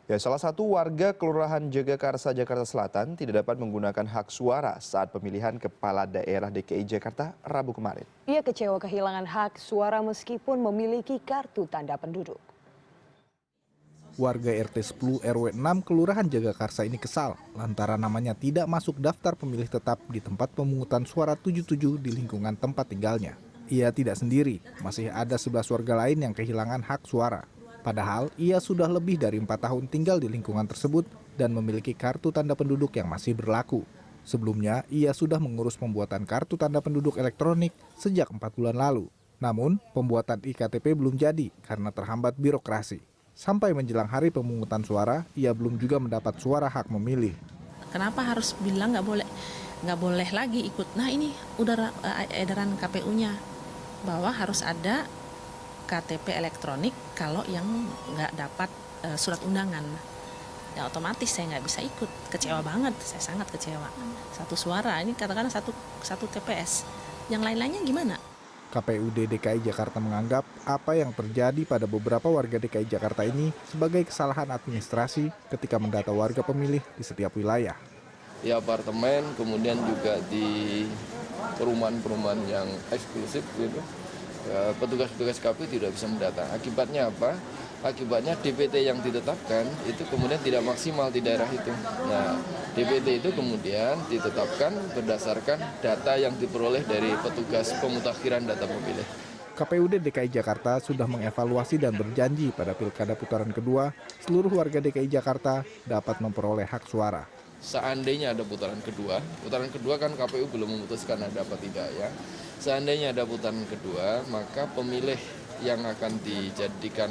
Ya, salah satu warga Kelurahan Jagakarsa, Jakarta Selatan tidak dapat menggunakan hak suara saat pemilihan kepala daerah DKI Jakarta Rabu kemarin. Ia kecewa kehilangan hak suara meskipun memiliki kartu tanda penduduk. Warga RT 10 RW 6 Kelurahan Jagakarsa ini kesal lantaran namanya tidak masuk daftar pemilih tetap di tempat pemungutan suara 77 di lingkungan tempat tinggalnya. Ia tidak sendiri, masih ada 11 warga lain yang kehilangan hak suara. Padahal ia sudah lebih dari 4 tahun tinggal di lingkungan tersebut dan memiliki kartu tanda penduduk yang masih berlaku. Sebelumnya, ia sudah mengurus pembuatan kartu tanda penduduk elektronik sejak 4 bulan lalu. Namun, pembuatan IKTP belum jadi karena terhambat birokrasi. Sampai menjelang hari pemungutan suara, ia belum juga mendapat suara hak memilih. Kenapa harus bilang nggak boleh lagi ikut? Nah ini udah edaran KPU-nya bahwa harus ada KTP elektronik kalau yang nggak dapat surat undangan. Ya otomatis saya nggak bisa ikut. Kecewa banget, saya sangat kecewa. Satu suara, ini katakan satu TPS. Yang lain-lainnya gimana? KPUD DKI Jakarta menganggap apa yang terjadi pada beberapa warga DKI Jakarta ini sebagai kesalahan administrasi ketika mendata warga pemilih di setiap wilayah. Di apartemen, kemudian juga di perumahan-perumahan yang eksklusif gitu. Petugas-petugas KPU tidak bisa mendata. Akibatnya apa? Akibatnya DPT yang ditetapkan itu kemudian tidak maksimal di daerah itu. Nah, DPT itu kemudian ditetapkan berdasarkan data yang diperoleh dari petugas pemutakhiran data pemilih. KPUD DKI Jakarta sudah mengevaluasi dan berjanji pada pilkada putaran kedua, seluruh warga DKI Jakarta dapat memperoleh hak suara. Seandainya ada putaran kedua kan KPU belum memutuskan ada apa tidak ya. Seandainya ada putaran kedua, maka pemilih yang akan dijadikan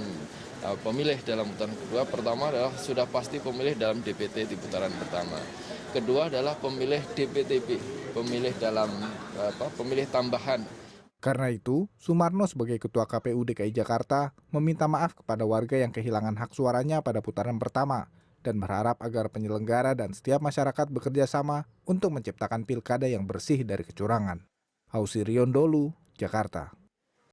pemilih dalam putaran kedua, pertama adalah sudah pasti pemilih dalam DPT di putaran pertama. Kedua adalah pemilih DPTB, pemilih dalam pemilih tambahan. Karena itu, Sumarno sebagai Ketua KPU DKI Jakarta meminta maaf kepada warga yang kehilangan hak suaranya pada putaran pertama dan berharap agar penyelenggara dan setiap masyarakat bekerja sama untuk menciptakan pilkada yang bersih dari kecurangan. Ausirion Dholu, Jakarta.